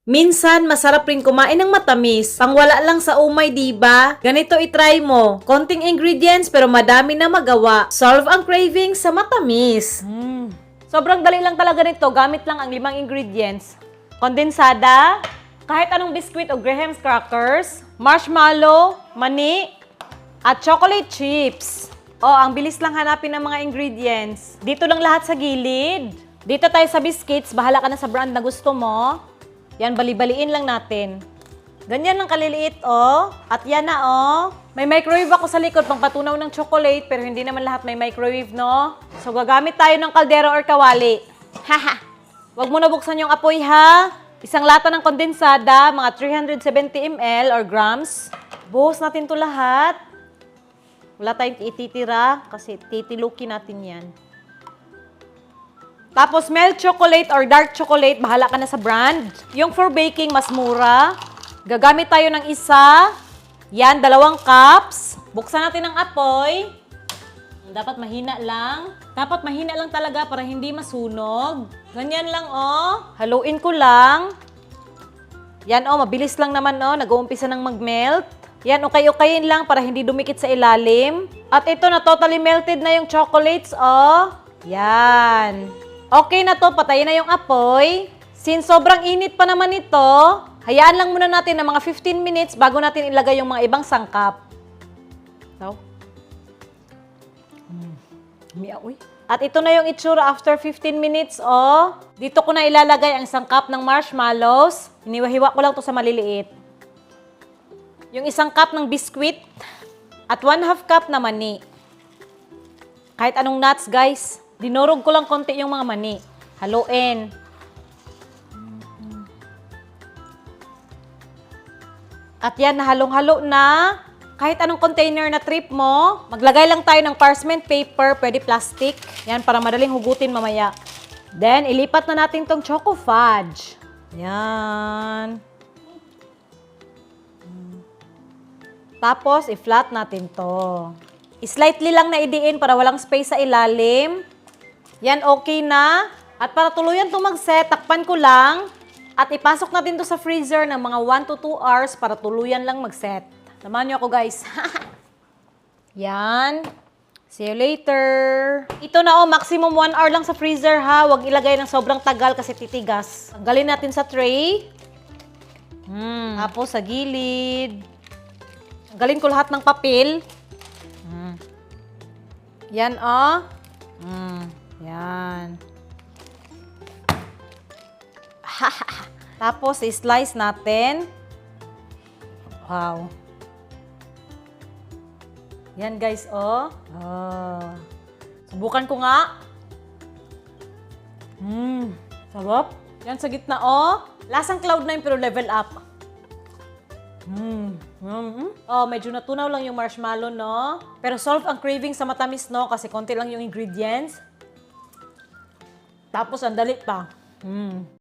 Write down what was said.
Minsan, masarap rin kumain ng matamis. Pangwala lang sa umay, diba? Ganito itry mo. Konting ingredients pero madami na magawa. Solve ang craving sa matamis. Sobrang dali lang talaga nito. Gamit lang ang 5 ingredients. Kondensada, kahit anong biscuit o Graham's crackers, marshmallow, mani, at chocolate chips. Ang bilis lang hanapin ng mga ingredients. Dito lang lahat sa gilid. Dito tayo sa biscuits. Bahala ka na sa brand na gusto mo. Yan, bali-baliin lang natin. Ganyan lang kaliliit, At yan na, May microwave ako sa likod pang patunaw ng chocolate, pero hindi naman lahat may microwave, no? So, gagamit tayo ng kaldero or kawali. Haha! Huwag mo na buksan yung apoy, ha? Isang lata ng kondensada, mga 370 ml or grams. Buhos natin to lahat. Wala tayong ititira kasi titilukin natin yan. Tapos, milk chocolate or dark chocolate, bahala ka na sa brand. Yung for baking, mas mura. Gagamit tayo ng isa. Yan, 2 cups. Buksan natin ang apoy. Dapat mahina lang. Dapat mahina lang talaga para hindi masunog. Ganyan lang, Haluin ko lang. Yan, mabilis lang naman, Nag-uumpisa ng mag-melt. Yan, ukay-ukayin lang para hindi dumikit sa ilalim. At ito na, totally melted na yung chocolates, Yan. Okay na to, patayin na yung apoy. Since sobrang init pa naman ito, hayaan lang muna natin ng mga 15 minutes bago natin ilagay yung mga ibang sangkap. So. Uy. At ito na yung itsura after 15 minutes, Dito ko na ilalagay ang sangkap ng marshmallows. Hiniwa-hiwa ko lang to sa maliliit. Yung isang cup ng biscuit at 1/2 cup na mani. Kahit anong nuts, guys. Dinurog ko lang konti yung mga mani. Haluin. At yan, nahalong-halo na. Kahit anong container na trip mo, maglagay lang tayo ng parchment paper, pwede plastic. Yan, para madaling hugutin mamaya. Then, ilipat na natin tong choco fudge. Yan. Tapos, i-flat natin to. Slightly lang na idiin para walang space sa ilalim. Yan, okay na. At para tuluyan ito mag-set, takpan ko lang. At ipasok natin to sa freezer ng mga 1 to 2 hours para tuluyan lang mag-set. Samahan niyo ako, guys. Yan. See you later. Ito na, maximum 1 hour lang sa freezer, ha. Huwag ilagay ng sobrang tagal kasi titigas. Tanggalin natin sa tray. Tapos sa gilid. Tanggalin ko lahat ng papel. Yan, Yan. Tapos, i-slice natin. Wow. Yan, guys, Subukan ko nga. Sarap. Yan sa gitna, Lasang Cloud9 pero level up. Medyo natunaw lang yung marshmallow, no? Pero solve ang craving sa matamis, no? Kasi konti lang yung ingredients. Tapos, ang dali pa.